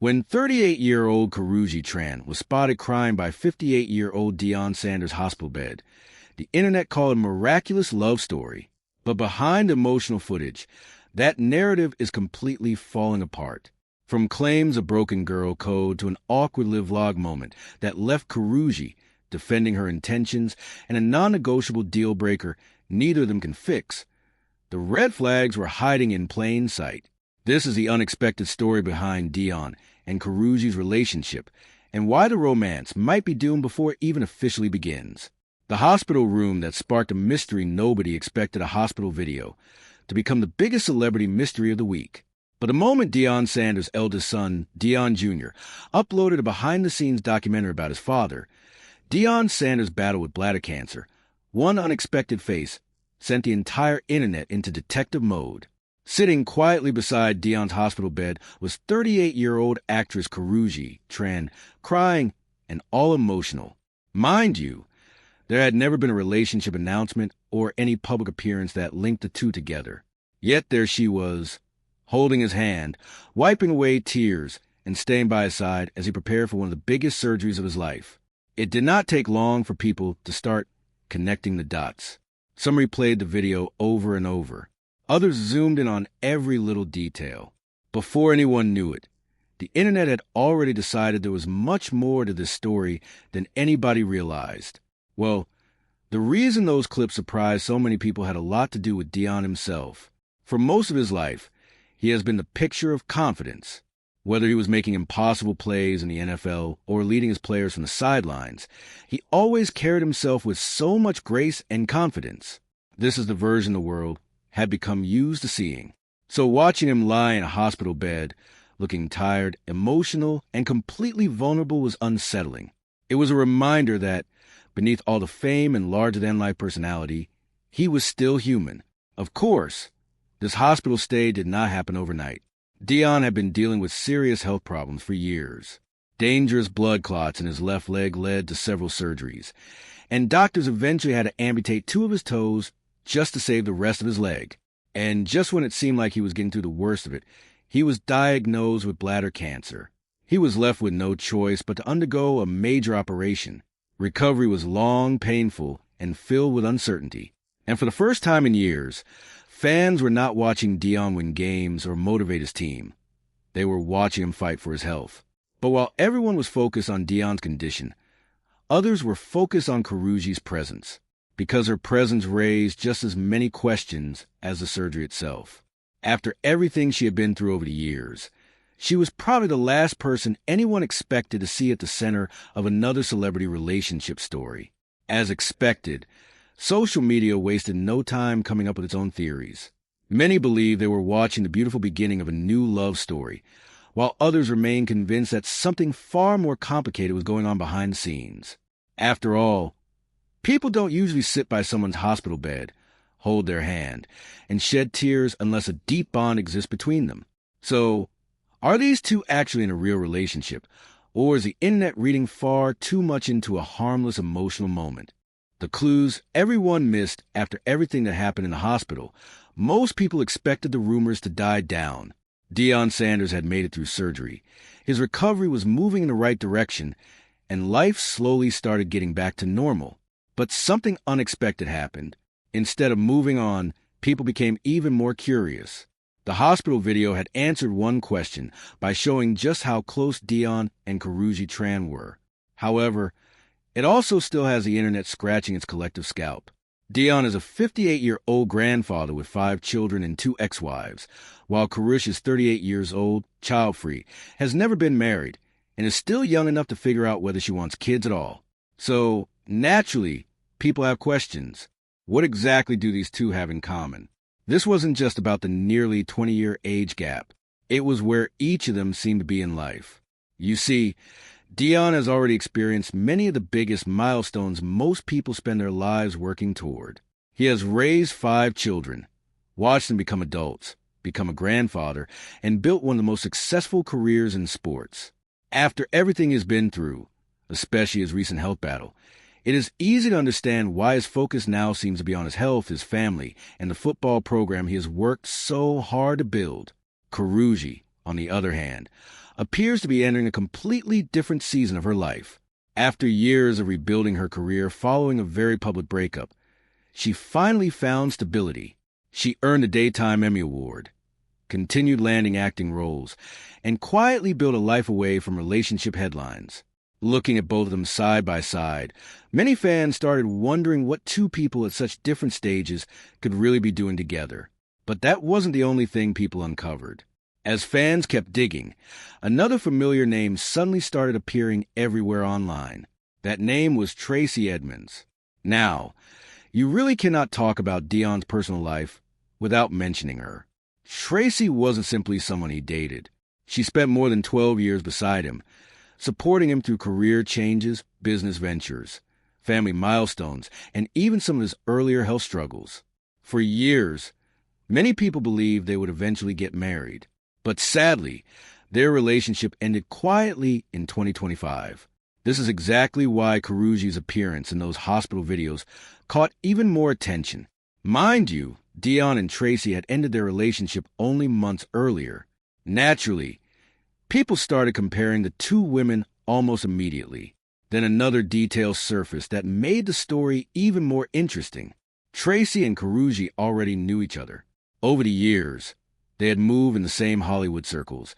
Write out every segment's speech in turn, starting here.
When 38-year-old Karrueche Tran was spotted crying by 58-year-old Deion Sanders' hospital bed, the internet called it a miraculous love story. But behind the emotional footage, that narrative is completely falling apart. From claims of broken girl code to an awkward live-vlog moment that left Karrueche defending her intentions and a non-negotiable deal-breaker neither of them can fix, the red flags were hiding in plain sight. This is the unexpected story behind Deion and Karrueche's relationship, and why the romance might be doomed before it even officially begins. The hospital room that sparked a mystery nobody expected a hospital video to become the biggest celebrity mystery of the week. But the moment Deion Sanders' eldest son, Deion Jr., uploaded a behind-the-scenes documentary about his father, Deion Sanders' battle with bladder cancer, one unexpected face sent the entire internet into detective mode. Sitting quietly beside Deion's hospital bed was 38-year-old actress Karrueche Tran, crying and all emotional. Mind you, there had never been a relationship announcement or any public appearance that linked the two together. Yet there she was, holding his hand, wiping away tears, and staying by his side as he prepared for one of the biggest surgeries of his life. It did not take long for people to start connecting the dots. Some replayed the video over and over. Others zoomed in on every little detail. Before anyone knew it, the internet had already decided there was much more to this story than anybody realized. Well, the reason those clips surprised so many people had a lot to do with Deion himself. For most of his life, he has been the picture of confidence. Whether he was making impossible plays in the NFL or leading his players from the sidelines, he always carried himself with so much grace and confidence. This is the version the world had become used to seeing. So watching him lie in a hospital bed, looking tired, emotional, and completely vulnerable was unsettling. It was a reminder that, beneath all the fame and larger-than-life personality, he was still human. Of course, this hospital stay did not happen overnight. Deion had been dealing with serious health problems for years. Dangerous blood clots in his left leg led to several surgeries, and doctors eventually had to amputate 2 of his toes just to save the rest of his leg. And just when it seemed like he was getting through the worst of it, he was diagnosed with bladder cancer. He was left with no choice but to undergo a major operation. Recovery was long, painful, and filled with uncertainty. And for the first time in years, fans were not watching Deion win games or motivate his team. They were watching him fight for his health. But while everyone was focused on Deion's condition, others were focused on Karrueche's presence, because her presence raised just as many questions as the surgery itself. After everything she had been through over the years, she was probably the last person anyone expected to see at the center of another celebrity relationship story. As expected, social media wasted no time coming up with its own theories. Many believed they were watching the beautiful beginning of a new love story, while others remained convinced that something far more complicated was going on behind the scenes. After all, people don't usually sit by someone's hospital bed, hold their hand, and shed tears unless a deep bond exists between them. So, are these two actually in a real relationship, or is the internet reading far too much into a harmless emotional moment? The clues everyone missed after everything that happened in the hospital. Most people expected the rumors to die down. Deion Sanders had made it through surgery. His recovery was moving in the right direction, and life slowly started getting back to normal. But something unexpected happened. Instead of moving on, people became even more curious. The hospital video had answered one question by showing just how close Deion and Karrueche Tran were. However, it also still has the internet scratching its collective scalp. Deion is a 58-year-old grandfather with 5 children and 2 ex-wives, while Karrueche is 38 years old, child-free, has never been married, and is still young enough to figure out whether she wants kids at all. So, naturally, people have questions. What exactly do these two have in common? This wasn't just about the nearly 20-year age gap. It was where each of them seemed to be in life. You see, Deion has already experienced many of the biggest milestones most people spend their lives working toward. He has raised 5 children, watched them become adults, become a grandfather, and built one of the most successful careers in sports. After everything he's been through, especially his recent health battle, it is easy to understand why his focus now seems to be on his health, his family, and the football program he has worked so hard to build. Karrueche, on the other hand, appears to be entering a completely different season of her life. After years of rebuilding her career following a very public breakup, she finally found stability. She earned a Daytime Emmy Award, continued landing acting roles, and quietly built a life away from relationship headlines. Looking at both of them side by side, many fans started wondering what two people at such different stages could really be doing together. But that wasn't the only thing people uncovered. As fans kept digging, another familiar name suddenly started appearing everywhere online. That name was Tracey Edmonds. Now, you really cannot talk about Deion's personal life without mentioning her. Tracey wasn't simply someone he dated. She spent more than 12 years beside him, supporting him through career changes, business ventures, family milestones, and even some of his earlier health struggles. For years, many people believed they would eventually get married. But sadly, their relationship ended quietly in 2025. This is exactly why Karrueche's appearance in those hospital videos caught even more attention. Mind you, Deion and Tracey had ended their relationship only months earlier. Naturally, people started comparing the two women almost immediately. Then another detail surfaced that made the story even more interesting. Tracey and Karrueche already knew each other. Over the years, they had moved in the same Hollywood circles,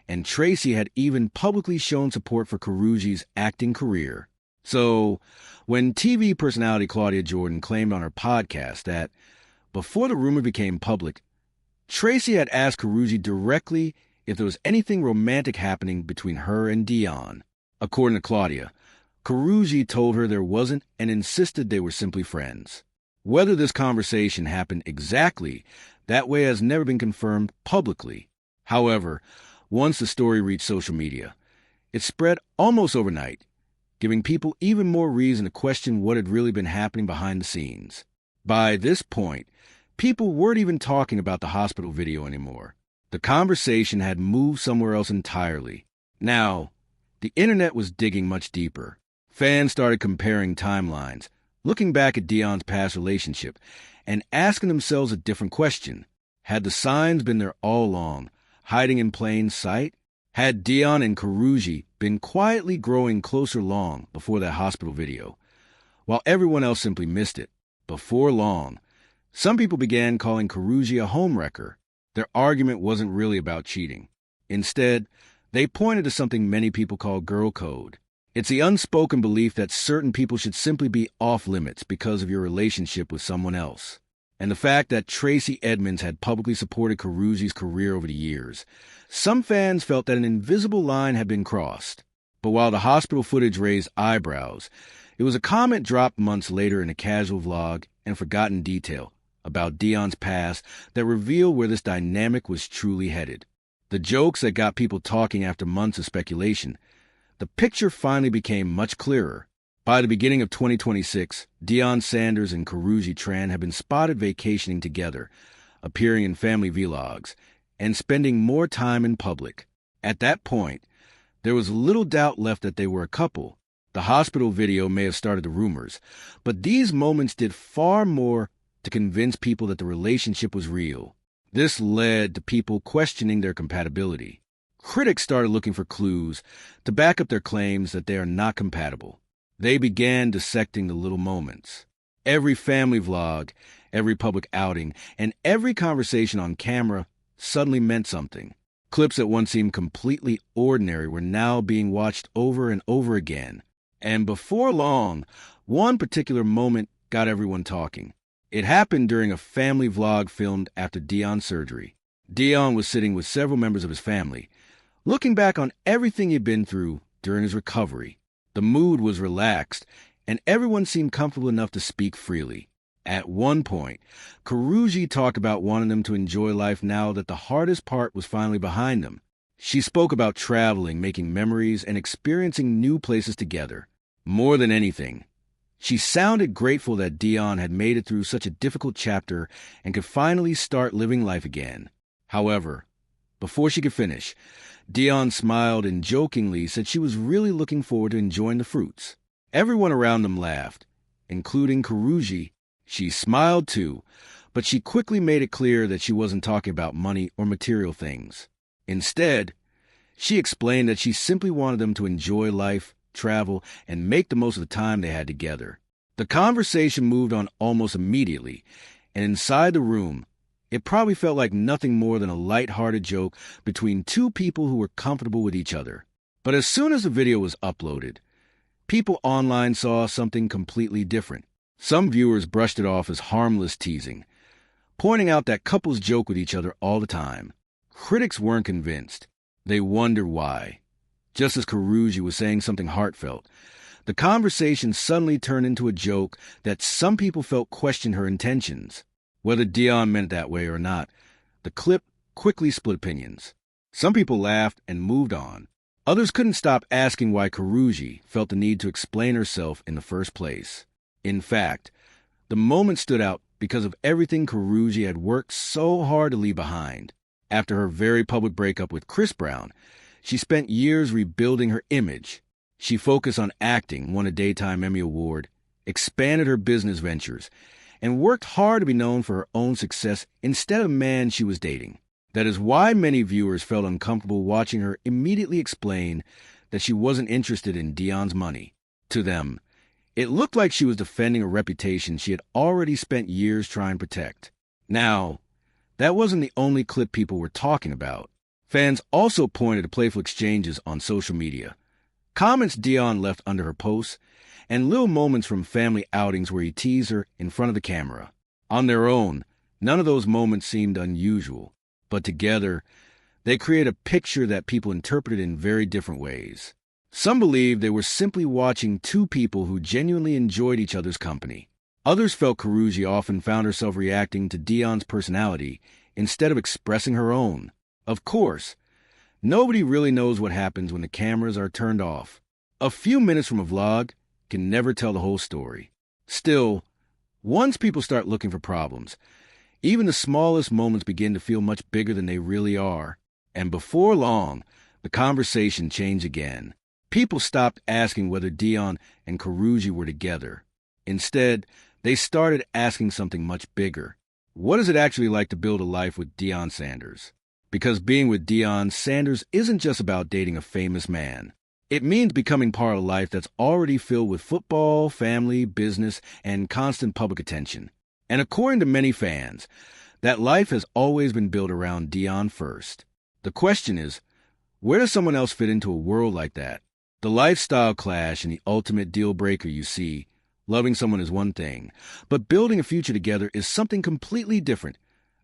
and Tracey had even publicly shown support for Karrueche's acting career. So, when TV personality Claudia Jordan claimed on her podcast that, before the rumor became public, Tracey had asked Karrueche directly if there was anything romantic happening between her and Deion. According to Claudia, Karrueche told her there wasn't and insisted they were simply friends. Whether this conversation happened exactly that way has never been confirmed publicly. However, once the story reached social media, it spread almost overnight, giving people even more reason to question what had really been happening behind the scenes. By this point, people weren't even talking about the hospital video anymore. The conversation had moved somewhere else entirely. Now, the internet was digging much deeper. Fans started comparing timelines, looking back at Deion's past relationship, and asking themselves a different question. Had the signs been there all along, hiding in plain sight? Had Deion and Karrueche been quietly growing closer long before that hospital video, while everyone else simply missed it? Before long, some people began calling Karrueche a homewrecker. Their argument wasn't really about cheating. Instead, they pointed to something many people call girl code. It's the unspoken belief that certain people should simply be off limits because of your relationship with someone else. And the fact that Tracey Edmonds had publicly supported Karrueche's career over the years, some fans felt that an invisible line had been crossed. But while the hospital footage raised eyebrows, it was a comment dropped months later in a casual vlog and forgotten detail about Deion's past that revealed where this dynamic was truly headed. The jokes that got people talking after months of speculation, the picture finally became much clearer. By the beginning of 2026, Deion Sanders and Karrueche Tran had been spotted vacationing together, appearing in family vlogs, and spending more time in public. At that point, there was little doubt left that they were a couple. The hospital video may have started the rumors, but these moments did far more to convince people that the relationship was real. This led to people questioning their compatibility. Critics started looking for clues to back up their claims that they are not compatible. They began dissecting the little moments. Every family vlog, every public outing, and every conversation on camera suddenly meant something. Clips that once seemed completely ordinary were now being watched over and over again. And before long, one particular moment got everyone talking. It happened during a family vlog filmed after Deion's surgery. Deion was sitting with several members of his family, looking back on everything he'd been through during his recovery. The mood was relaxed, and everyone seemed comfortable enough to speak freely. At one point, Karrueche talked about wanting them to enjoy life now that the hardest part was finally behind them. She spoke about traveling, making memories, and experiencing new places together. More than anything, she sounded grateful that Deion had made it through such a difficult chapter and could finally start living life again. However, before she could finish, Deion smiled and jokingly said she was really looking forward to enjoying the fruits. Everyone around them laughed, including Karrueche. She smiled too, but she quickly made it clear that she wasn't talking about money or material things. Instead, She explained that she simply wanted them to enjoy life, travel, and make the most of the time they had together. The conversation moved on almost immediately, and inside the room, it probably felt like nothing more than a light-hearted joke between two people who were comfortable with each other. But as soon as the video was uploaded, people online saw something completely different. Some viewers brushed it off as harmless teasing, pointing out that couples joke with each other all the time. Critics weren't convinced. They wondered why. Just as Karrueche was saying something heartfelt, the conversation suddenly turned into a joke that some people felt questioned her intentions. Whether Deion meant it that way or not, the clip quickly split opinions. Some people laughed and moved on. Others couldn't stop asking why Karrueche felt the need to explain herself in the first place. In fact, the moment stood out because of everything Karrueche had worked so hard to leave behind. After her very public breakup with Chris Brown, she spent years rebuilding her image. She focused on acting, won a Daytime Emmy Award, expanded her business ventures, and worked hard to be known for her own success instead of the man she was dating. That is why many viewers felt uncomfortable watching her immediately explain that she wasn't interested in Deion's money. To them, it looked like she was defending a reputation she had already spent years trying to protect. Now, that wasn't the only clip people were talking about. Fans also pointed to playful exchanges on social media. Comments Deion left under her posts, and little moments from family outings where he teased her in front of the camera. On their own, none of those moments seemed unusual, but together, they create a picture that people interpreted in very different ways. Some believed they were simply watching two people who genuinely enjoyed each other's company. Others felt Karrueche often found herself reacting to Deion's personality instead of expressing her own. Of course, nobody really knows what happens when the cameras are turned off. A few minutes from a vlog can never tell the whole story. Still, once people start looking for problems, even the smallest moments begin to feel much bigger than they really are. And before long, the conversation changed again. People stopped asking whether Deion and Karrueche were together. Instead, they started asking something much bigger. What is it actually like to build a life with Deion Sanders? Because being with Deion Sanders isn't just about dating a famous man. It means becoming part of a life that's already filled with football, family, business, and constant public attention. And according to many fans, that life has always been built around Deion first. The question is, where does someone else fit into a world like that? The lifestyle clash and the ultimate deal breaker, you see. Loving someone is one thing, but building a future together is something completely different,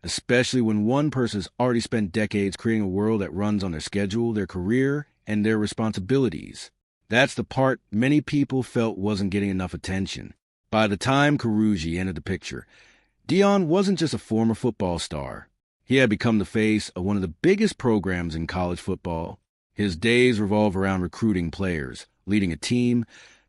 especially when one person has already spent decades creating a world that runs on their schedule, their career, and their responsibilities. That's the part many people felt wasn't getting enough attention. By the time Karrueche entered the picture, Deion wasn't just a former football star. He had become the face of one of the biggest programs in college football. His days revolve around recruiting players, leading a team,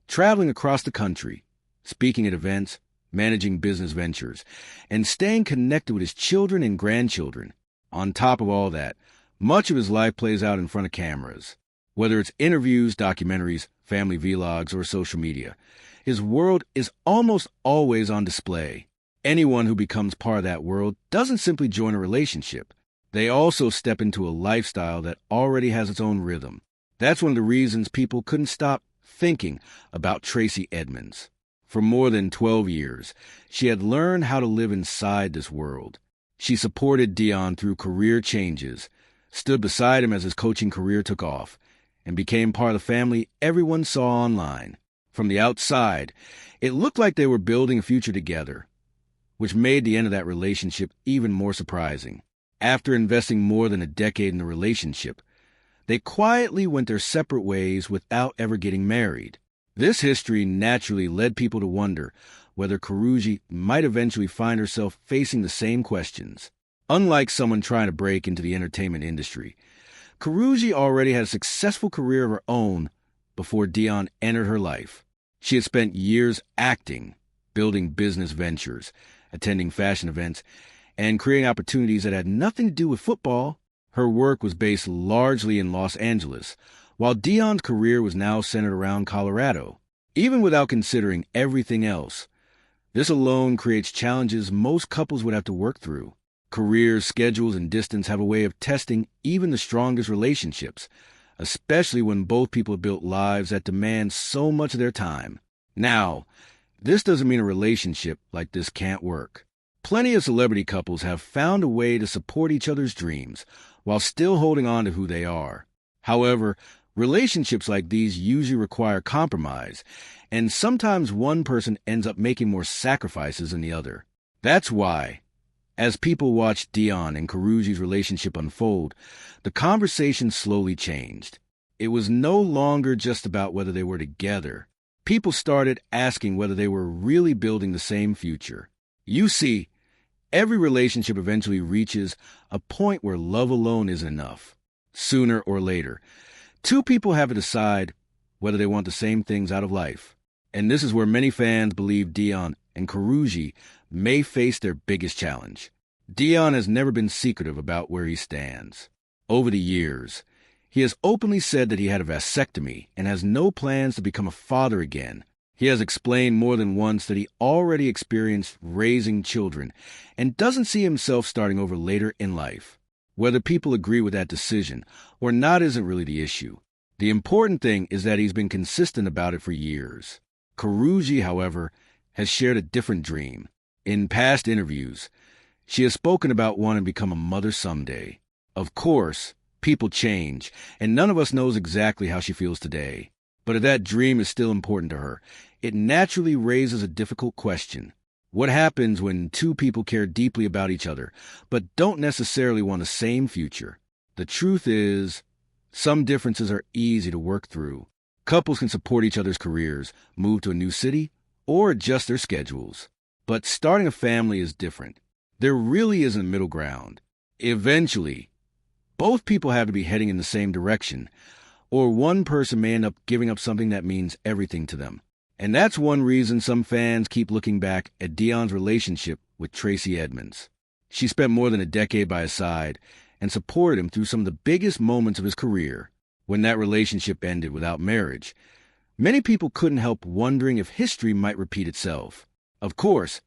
traveling across the country, speaking at events, managing business ventures, and staying connected with his children and grandchildren. On top of all that, much of his life plays out in front of cameras. Whether it's interviews, documentaries, family vlogs, or social media, his world is almost always on display. Anyone who becomes part of that world doesn't simply join a relationship. They also step into a lifestyle that already has its own rhythm. That's one of the reasons people couldn't stop thinking about Tracey Edmonds. For more than 12 years, she had learned how to live inside this world. She supported Deion through career changes, stood beside him as his coaching career took off, and became part of the family everyone saw online. From the outside, it looked like they were building a future together, which made the end of that relationship even more surprising. After investing more than a decade in the relationship, they quietly went their separate ways without ever getting married. This history naturally led people to wonder whether Karrueche might eventually find herself facing the same questions. Unlike someone trying to break into the entertainment industry, Karrueche already had a successful career of her own before Deion entered her life. She had spent years acting, building business ventures, attending fashion events, and creating opportunities that had nothing to do with football. Her work was based largely in Los Angeles, while Deion's career was now centered around Colorado. Even without considering everything else, this alone creates challenges most couples would have to work through. Careers, schedules, and distance have a way of testing even the strongest relationships, especially when both people have built lives that demand so much of their time. Now, this doesn't mean a relationship like this can't work. Plenty of celebrity couples have found a way to support each other's dreams while still holding on to who they are. However, relationships like these usually require compromise, and sometimes one person ends up making more sacrifices than the other. That's why, as people watched Deion and Karrueche's relationship unfold, the conversation slowly changed. It was no longer just about whether they were together. People started asking whether they were really building the same future. You see, every relationship eventually reaches a point where love alone isn't enough. Sooner or later, two people have to decide whether they want the same things out of life. And this is where many fans believe Deion and Karrueche may face their biggest challenge. Deion has never been secretive about where he stands. Over the years, he has openly said that he had a vasectomy and has no plans to become a father again. He has explained more than once that he already experienced raising children and doesn't see himself starting over later in life. Whether people agree with that decision or not isn't really the issue. The important thing is that he's been consistent about it for years. Karrueche, however, has shared a different dream. In past interviews, she has spoken about wanting to become a mother someday. Of course, people change, and none of us knows exactly how she feels today. But if that dream is still important to her, it naturally raises a difficult question. What happens when two people care deeply about each other, but don't necessarily want the same future? The truth is, some differences are easy to work through. Couples can support each other's careers, move to a new city, or adjust their schedules. But starting a family is different. There really isn't a middle ground. Eventually, both people have to be heading in the same direction, or one person may end up giving up something that means everything to them. And that's one reason some fans keep looking back at Deion's relationship with Tracey Edmonds. She spent more than a decade by his side and supported him through some of the biggest moments of his career. When that relationship ended without marriage, many people couldn't help wondering if history might repeat itself. Of course,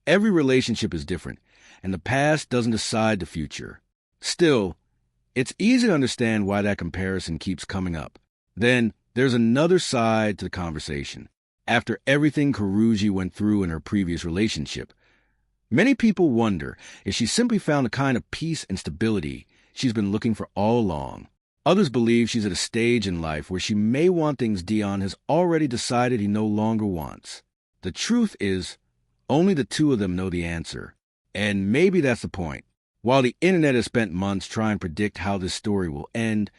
every relationship is different, and the past doesn't decide the future. Still, it's easy to understand why that comparison keeps coming up. Then, there's another side to the conversation. After everything Karrueche went through in her previous relationship, many people wonder if she simply found the kind of peace and stability she's been looking for all along. Others believe she's at a stage in life where she may want things Deion has already decided he no longer wants. The truth is, only the two of them know the answer. And maybe that's the point. While the internet has spent months trying to predict how this story will end,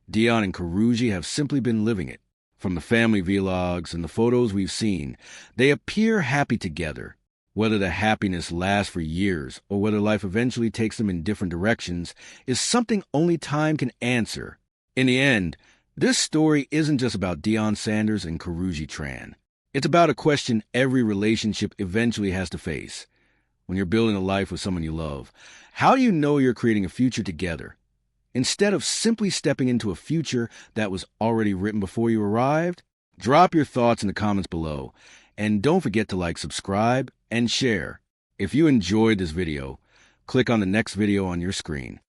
Deion and Karrueche have simply been living it. From the family vlogs and the photos we've seen, they appear happy together. Whether the happiness lasts for years or whether life eventually takes them in different directions is something only time can answer. In the end, this story isn't just about Deion Sanders and Karrueche Tran. It's about a question every relationship eventually has to face. When you're building a life with someone you love, how do you know you're creating a future together? Instead of simply stepping into a future that was already written before you arrived? Drop your thoughts in the comments below, and don't forget to subscribe, and share. If you enjoyed this video, click on the next video on your screen.